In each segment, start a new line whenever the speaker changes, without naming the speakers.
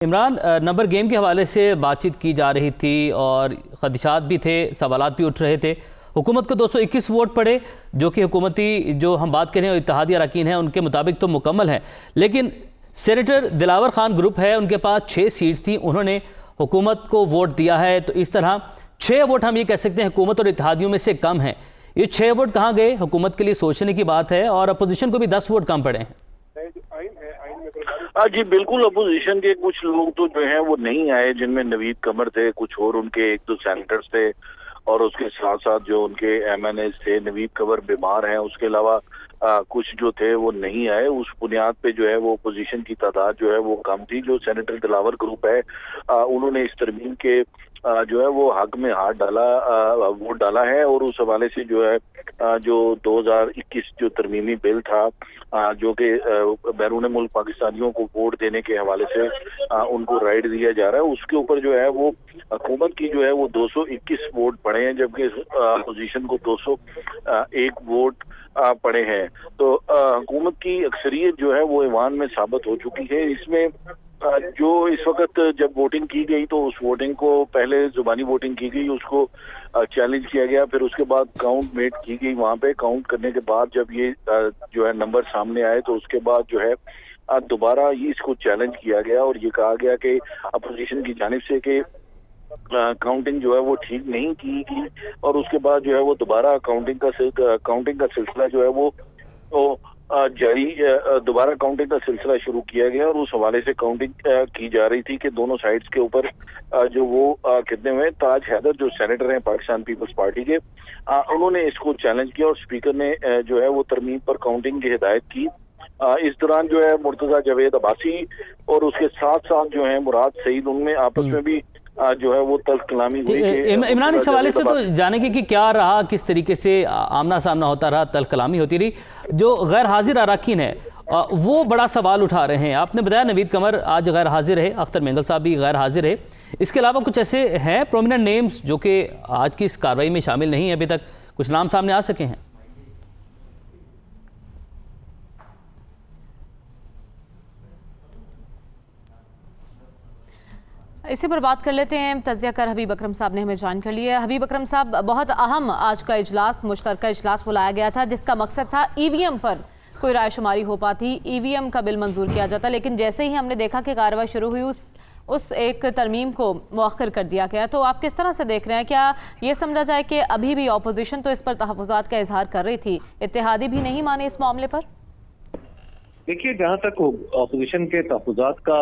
Imran, number game के हवाले से बातचीत की जा रही थी और खदशात भी थे, सवालात भी उठ रहे थे। हुकूमत को 221 वोट पड़े, जो कि हुकूमती जो हम बात करें इत्तेहादी अरकान हैं उनके मुताबिक तो मुकम्मल है, लेकिन सेनेटर दिलावर खान ग्रुप है, उनके पास 6 सीट थी, उन्होंने हुकूमत को वोट दिया है। तो इस तरह 6 वोट हम ये कह सकते हैं हुकूमत और इत्तेहादियों में से कम हैं। ये 6 वोट कहाँ गए? हुकूमत के लिए सोचने की बात है, और अपोजिशन को भी 10 वोट कम पड़े हैं।
जी बिल्कुल, अपोजिशन के कुछ लोग तो जो हैं वो नहीं आए, जिनमें नवीद कमर थे, कुछ और उनके 1-2 सेनेटर्स थे, और उसके साथ साथ जो उनके एमएनएस थे। नवीद कमर बीमार हैं, उसके अलावा कुछ जो थे वो नहीं आए। उस बुनियाद पे जो है वो अपोजिशन की तादाद जो है वो कम थी। जो सेनेटर दिलावर ग्रुप है उन्होंने इस तरमीम के जो है वो हक में हाथ डाला, वोट डाला है, और उस हवाले से जो है जो 2021 जो तरमीमी बिल था जो कि बैरून मुल्क पाकिस्तानियों को वोट देने के हवाले से उनको राइट दिया जा रहा है, उसके ऊपर जो है वो हुकूमत की जो है वो 221 वोट पड़े हैं, जबकि अपोजिशन को 201 वोट पड़े हैं। तो हुकूमत की अक्सरियत जो है वो ईवान में साबित हो चुकी है। इसमें जो इस वक्त जब वोटिंग की गई तो उस वोटिंग को पहले जुबानी वोटिंग की गई, उसको चैलेंज किया गया, फिर उसके बाद काउंट मेट की गई। वहां पे काउंट करने के बाद जब ये जो है नंबर सामने आए तो उसके बाद जो है दोबारा ये इसको चैलेंज किया गया और ये कहा गया कि अपोजिशन की जानिब से कि काउंटिंग जो है वो ठीक नहीं की गई, और उसके बाद जो है वो दोबारा काउंटिंग का सिलसिला जो है वो जारी दोबारा काउंटिंग का सिलसिला शुरू किया गया, और उस हवाले से काउंटिंग की जा रही थी कि दोनों साइड्स के ऊपर जो वो कितने हुए। ताज हैदर जो सेनेटर हैं पाकिस्तान पीपल्स पार्टी के, उन्होंने इसको चैलेंज किया और स्पीकर ने जो है वो तरमीम पर काउंटिंग की हिदायत की। इस दौरान जो है मुर्तजा जावेद अब्बासी और उसके साथ साथ जो है मुराद सईद, उनमें आपस में भी जो है वो तल्ख कलामी हुई।
इमरान, इस हवाले से तो जानेंगे कि क्या रहा, किस तरीके से आमना सामना होता रहा, तल्ख कलामी होती रही। जो गैर हाजिर अरकान है वो बड़ा सवाल उठा रहे हैं। आपने बताया नवीद कमर आज गैर हाजिर है, अख्तर मेंगल साहब भी गैर हाजिर है। इसके अलावा कुछ ऐसे हैं प्रोमिनेंट नेम्स जो कि आज की इस कार्रवाई में शामिल नहीं है, अभी तक कुछ नाम सामने आ सके हैं?
इसी पर बात कर लेते हैं। तजिया कर हबीब अकरम साहब ने हमें जान कर लिया है। हबीब अकरम साहब, बहुत अहम आज का इजलास, मुश्तरका इजलास बुलाया गया था, जिसका मकसद था ईवीएम पर कोई राय शुमारी हो पाती, ईवीएम का बिल मंजूर किया जाता, लेकिन जैसे ही हमने देखा कि कार्रवाई शुरू हुई उस एक तरमीम को मुअख्खर कर दिया गया। तो आप किस तरह से देख रहे हैं? क्या ये समझा जाए कि अभी भी अपोजिशन तो इस पर तहफ़्फ़ुज़ात का इजहार कर रही थी, इत्तेहादी भी नहीं माने इस मामले पर?
देखिए, जहाँ तक अपोजिशन के तहफ़्फ़ुज़ात का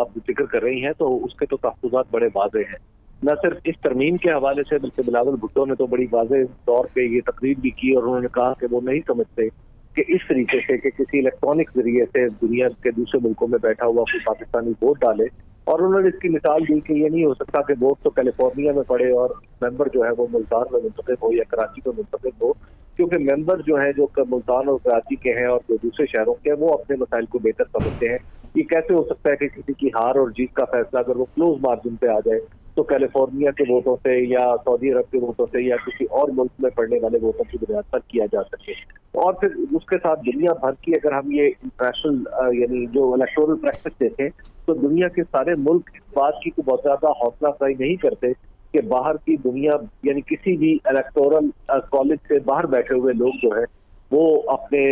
आप जिक्र कर रही हैं तो उसके तो तहफ़्फ़ुज़ात बड़े वाज़ेह हैं। न सिर्फ इस तरमीम के हवाले से, बल्कि बिलावल भुट्टो ने तो बड़ी वाज़ेह तौर पे ये तकरीर भी की और उन्होंने कहा कि वो नहीं समझते कि इस तरीके से कि किसी इलेक्ट्रॉनिक जरिए से दुनिया के दूसरे मुल्कों में बैठा हुआ कोई पाकिस्तानी वोट डाले। और उन्होंने इसकी मिसाल दी कि ये नहीं हो सकता कि वोट तो कैलिफोर्निया में पड़े और मेंबर जो है वो मुल्तान में मुंतखब हो या कराची में मुंतखब हो, क्योंकि मेंबर जो है जो मुल्तान और कराची के हैं और जो दूसरे शहरों के हैं वो अपने मसाइल को बेहतर समझते हैं। ये कैसे हो सकता है कि किसी की हार और जीत का फैसला अगर वो क्लोज मार्जिन पे आ जाए तो कैलिफोर्निया के वोटों से या सऊदी अरब के वोटों से या किसी और मुल्क में पड़ने वाले वोटों की बुनियाद पर किया जा सके। और फिर उसके साथ दुनिया भर की अगर हम ये इंटरनेशनल यानी जो इलेक्टोरल प्रैक्टिस देखें तो दुनिया के सारे मुल्क इस बात की को बहुत ज्यादा हौसला अफजाई नहीं करते कि बाहर की दुनिया यानी किसी भी इलेक्टोरल कॉलेज से बाहर बैठे हुए लोग जो है वो अपने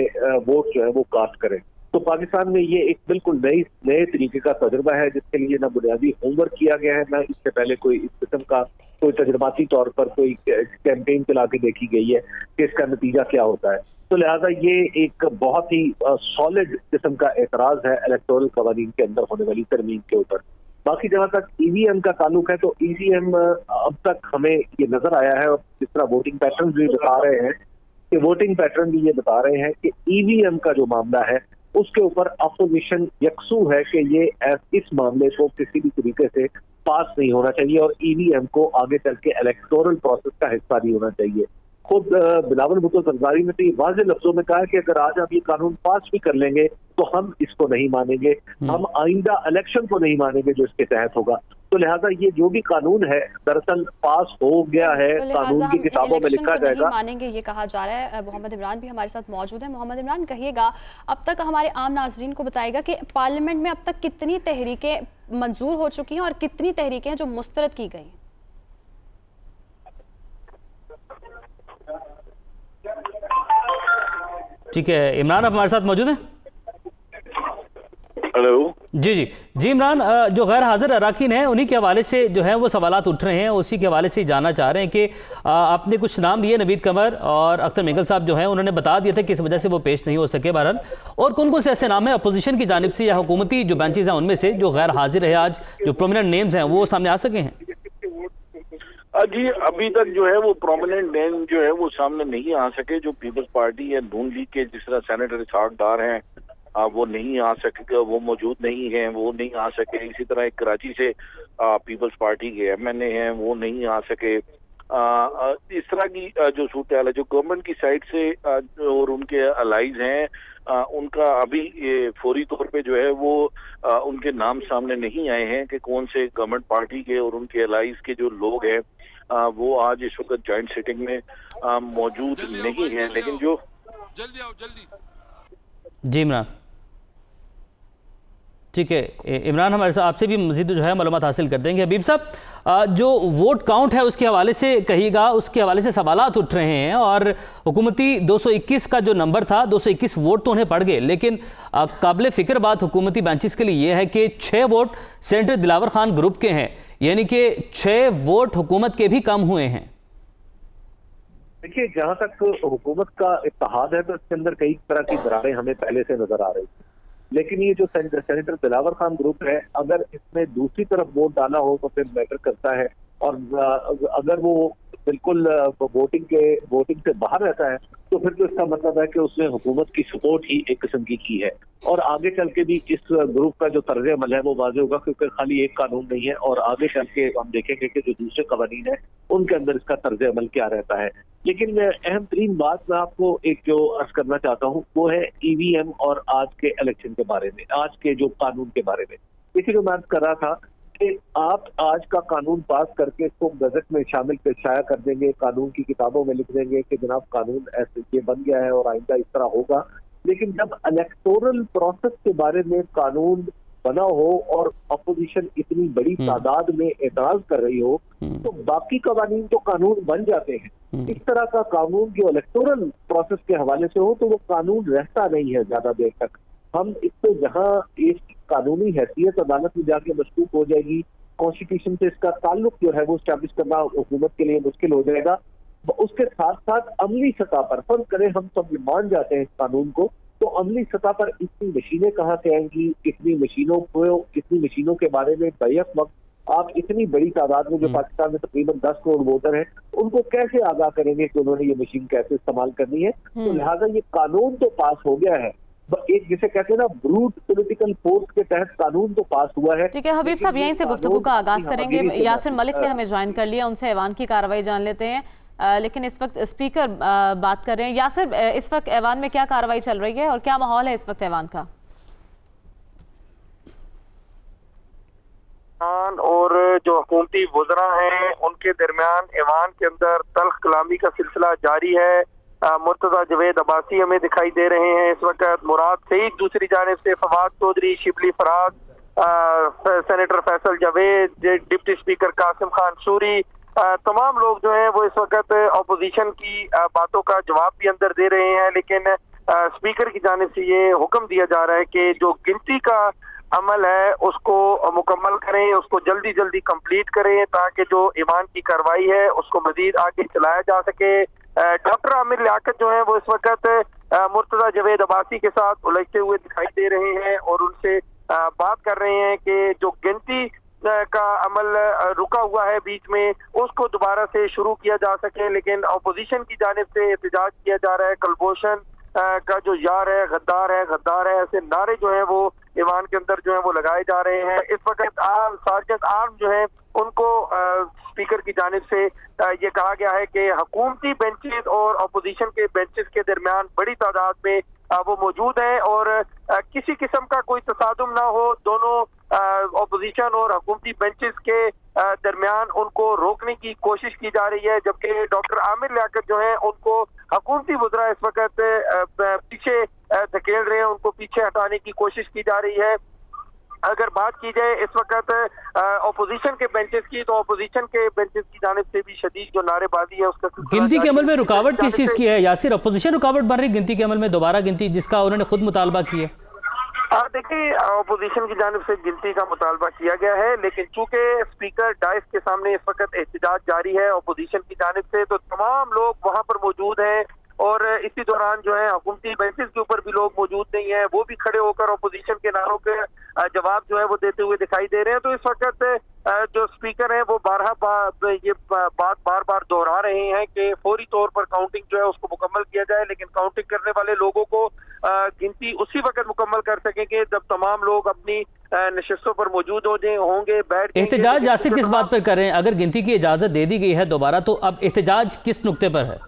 वोट जो है वो कास्ट करें। तो पाकिस्तान में ये एक बिल्कुल नए तरीके का तजुर्बा है, जिसके लिए ना बुनियादी होमवर्क किया गया है, ना इससे पहले कोई इस किस्म का कोई तजुर्बाती तौर पर कोई कैंपेन चला के देखी गई है कि इसका नतीजा क्या होता है। तो लिहाजा ये एक बहुत ही सॉलिड किस्म का एतराज है इलेक्टोरल कवानीन के अंदर होने वाली तरमीम के ऊपर। बाकी जहां तक ईवीएम का ताल्लुक है तो ईवीएम अब तक हमें ये नजर आया है, और जिस तरह वोटिंग पैटर्न भी बता रहे हैं कि वोटिंग पैटर्न भी ये बता रहे हैं कि ईवीएम का जो मामला है उसके ऊपर अपोजिशन यकसू है कि ये इस मामले को किसी भी तरीके से पास नहीं होना चाहिए और ईवीएम को आगे चल के इलेक्टोरल प्रोसेस का हिस्सा नहीं होना चाहिए। खुद बिलावल भुट्टो जरदारी ने तो ये वाज़ेह लफ्जों में कहा कि अगर आज आप ये कानून पास भी कर लेंगे तो हम इसको नहीं मानेंगे, हम आइंदा इलेक्शन को नहीं मानेंगे जो इसके तहत होगा। तो लिहाजा ये जो भी कानून है दरअसल पास हो गया है,
तो लिहाजा
कानून की
हम
किताबों में
इलेक्शन
लिखा
को नहीं
जाएगा।
मानेंगे, ये कहा जा रहा है। मोहम्मद इमरान भी हमारे साथ मौजूद है। मोहम्मद इमरान, कहिएगा अब तक हमारे आम नाजरीन को बताएगा कि पार्लियामेंट में अब तक कितनी तहरीकें मंजूर हो चुकी हैं और कितनी तहरीकें हैं जो मुस्तरद की गई?
ठीक है, इमरान आप हमारे साथ मौजूद हैं?
हेलो
जी जी जी इमरान, जो गैर हाजिर अराकीन हैं उन्हीं के हवाले से जो है वो सवालात उठ रहे हैं, उसी के हवाले से जानना चाह रहे हैं कि आपने कुछ नाम लिए, नवीद कमर और अख्तर मेंगल साहब जो हैं उन्होंने बता दिया था कि इस वजह से वो पेश नहीं हो सके। बहरहाल और कौन कौन से ऐसे नाम हैं अपोजिशन की जानिब से या हुकूमती जो बेंचेज हैं उनमें से जो गैर हाजिर है आज, जो प्रोमिनेंट नेम्स हैं वो सामने आ सके हैं?
जी अभी तक जो है वो प्रोमिनेंट नेम जो है वो सामने नहीं आ सके। जो पीपल्स पार्टी या नून लीग के जिस तरह सेनेटर इसहाक डार हैं वो नहीं आ सके, वो मौजूद नहीं है, वो नहीं आ सके। इसी तरह एक कराची से पीपल्स पार्टी के एमएनए हैं वो नहीं आ सके। इस तरह की जो सूरत हाल है, जो गवर्नमेंट की साइड से और उनके अलाइज हैं उनका अभी फौरी तौर पे जो है वो उनके नाम सामने नहीं आए हैं कि कौन से गवर्नमेंट पार्टी के और उनके अलाइज के जो लोग हैं वो आज इस वक्त जॉइंट सिटिंग में मौजूद नहीं है। लेकिन जो
जल्दी आओ जल्दी।
जी इमरान, ठीक है, इमरान हमारे साथ आपसे भी मज़ीद जो है मालूमात हासिल कर देंगे। हबीब साहब, जो वोट काउंट है उसके हवाले से कहिएगा, उसके हवाले से सवालात उठ रहे हैं और हुकूमती 221 का जो नंबर था 221 वोट तो उन्हें पड़ गए, लेकिन काबिल फ़िक्र बात हुकूमती बेंचेस के लिए यह है कि 6 vote senator Dilawar Khan group के हैं, यानी कि 6 वोट हुकूमत के भी कम हुए हैं।
देखिए, जहां तक हुकूमत का इत्तेहाद है तो इसके अंदर कई तरह की दरारें हमें पहले से नजर आ रही थी, लेकिन ये जो सेनेटर दिलावर खान ग्रुप है, अगर इसमें दूसरी तरफ वोट डाला हो तो फिर मैटर करता है, और अगर वो बिल्कुल वोटिंग से बाहर रहता है तो फिर तो इसका मतलब है कि उसने हुकूमत की सपोर्ट ही एक किस्म की है। और आगे चल के भी इस ग्रुप का जो तर्ज अमल है वो वाज़ेह होगा, क्योंकि खाली एक कानून नहीं है और आगे चल के हम देखेंगे कि जो दूसरे कवानीन है उनके अंदर इसका तर्ज अमल क्या रहता है। लेकिन अहम तरीन बात मैं आपको एक जो अर्ज करना चाहता हूँ वो है ईवीएम और आज के इलेक्शन के बारे में, आज के जो कानून के बारे में। इसी जो मैं अर्ज कर रहा था कि आप आज का कानून पास करके इसको गजट में शाया कर देंगे, कानून की किताबों में लिख देंगे कि जनाब कानून ऐसे ये बन गया है और आइंदा इस तरह होगा। लेकिन जब इलेक्टोरल प्रोसेस के बारे में कानून बना हो और अपोजिशन इतनी बड़ी तादाद में एतराज कर रही हो तो बाकी कवानीन तो कानून बन जाते हैं। इस तरह का कानून जो इलेक्टोरल प्रोसेस के हवाले से हो तो वो कानून रहता नहीं है ज्यादा देर तक। हम इस पे जहाँ इस कानूनी हैसियत अदालत में जाके मशकूक हो जाएगी, कॉन्स्टिट्यूशन से इसका ताल्लुक जो है वो स्टैब्लिश करना हुकूमत के लिए मुश्किल हो जाएगा। उसके साथ साथ अमली सतह पर फर्ज करें हम सब मान जाते हैं इस कानून को, तो अमली सतह पर इतनी मशीनें कहाँ से आएंगी, इतनी मशीनों के बारे में बैक वक्त आप इतनी बड़ी तादाद में जो पाकिस्तान में तकरीबन 10 करोड़ वोटर हैं उनको कैसे आगाह करेंगे कि उन्होंने ये मशीन कैसे इस्तेमाल करनी है। तो लिहाजा ये कानून तो पास हो गया है, एक जिसे कहते हैं ना ब्रूट पॉलिटिकल फोर्स के तहत कानून तो पास हुआ है।
ठीक है हबीब साहब, यहीं से गुफ्तगू का आगाज करेंगे। यासिर मलिक ने हमें ज्वाइन कर लिया, उनसे ऐवान की कार्रवाई जान लेते हैं। लेकिन इस वक्त स्पीकर बात कर रहे हैं। यासिर, इस वक्त ऐवान में क्या कार्रवाई चल रही है और क्या माहौल है इस वक्त ऐवान का?
और जो हुकूमती वज़रा हैं उनके दरमियान ऐवान के अंदर तल्ख कलामी का सिलसिला जारी है। मुर्तज़ा जवेद अब्बासी हमें दिखाई दे रहे हैं इस वक्त, मुराद सईद दूसरी जानिब से, Fawad Chaudhry, Shibli Faraz, senator Faisal Javed, deputy speaker Qasim Khan Suri, तमाम लोग जो हैं वो इस वक्त अपोजिशन की बातों का जवाब भी अंदर दे रहे हैं। लेकिन स्पीकर की जानिब से ये हुक्म दिया जा रहा है कि जो गिनती का अमल है उसको मुकम्मल करें, उसको जल्दी जल्दी कंप्लीट करें ताकि जो ईमान की कार्रवाई है उसको मजीद आगे चलाया जा सके। डॉक्टर आमिर लियाकत जो है वो इस वक्त मुर्तज़ा जवेद अब्बासी के साथ उलझते हुए दिखाई दे रहे हैं और उनसे बात कर रहे हैं कि जो गिनती का अमल रुका हुआ है बीच में उसको दोबारा से शुरू किया जा सके। लेकिन अपोजिशन की जानिब से एहतजाज किया जा रहा है, कलभूषण का जो यार है गद्दार है, गद्दार है, ऐसे नारे जो है वो ईवान के अंदर जो है वो लगाए जा रहे हैं। इस वक्त सार्जेंट आर्म जो है उनको स्पीकर की जानिब से ये कहा गया है कि हुकूमती बेंचेस और अपोजिशन के बेंचेस के दरमियान बड़ी तादाद में वो मौजूद हैं और किसी किस्म का कोई तसादुम ना हो दोनों ऑपोजिशन और हुकूमती बेंचेस के दरमियान उनको रोकने की कोशिश की जा रही है, जबकि डॉक्टर आमिर लियाकत जो है उनको हुकूमती वज़रा इस वक्त पीछे धकेल रहे हैं, उनको पीछे हटाने की कोशिश की जा रही है। अगर बात की जाए इस वक्त ऑपोजिशन के बेंचेस की, तो ऑपोजिशन के बेंचेस की जानिब से भी शदीद जो नारेबाजी है उसका
गिनती के अमल में रुकावट किस चीज़ की है यासिर? अपोजिशन रुकावट बन रही गिनती के अमल में, दोबारा गिनती जिसका उन्होंने खुद मुतालबा किया है?
देखिए, अपोजिशन की जानिब से गिनती का मुतालबा किया गया है, लेकिन चूंकि स्पीकर डाइस के सामने इस वक्त एहतजाज जारी है अपोजिशन की जानिब से, तो तमाम लोग वहां पर मौजूद हैं और इसी दौरान जो है हुकूमती बेंचेस के ऊपर भी लोग मौजूद नहीं है, वो भी खड़े होकर अपोजिशन के नारों के जवाब जो है वो देते हुए दिखाई दे रहे हैं। तो इस वक्त जो स्पीकर हैं वो ये बात बार बार दोहरा रहे हैं कि फौरी तौर पर काउंटिंग जो है उसको मुकम्मल किया जाए, लेकिन काउंटिंग करने वाले लोगों को गिनती उसी वक्त मुकम्मल कर सकेंगे जब तमाम लोग अपनी नशिस्तों पर मौजूद होंगे बैठ।
एहतजाज यासिर किस बात पर कर रहे हैं? अगर गिनती की इजाजत दे दी गई है दोबारा, तो अब एहतजाज किस नुक्ते पर है?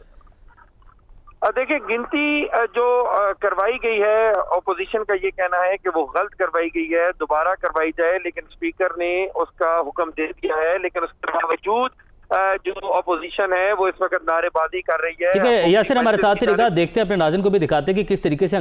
देखिए, गिनती जो करवाई गई है, ऑपोजिशन का ये कहना है कि वो गलत करवाई गई है, दोबारा करवाई जाए, लेकिन स्पीकर ने उसका हुक्म दे दिया है। लेकिन उसके बावजूद जो ऑपोजिशन है वो इस वक्त नारेबाजी कर रही है।
ठीक है यासिर, हमारे साथ ही रहिएगा, देखते हैं अपने नाज़रीन को भी दिखाते हैं कि किस तरीके से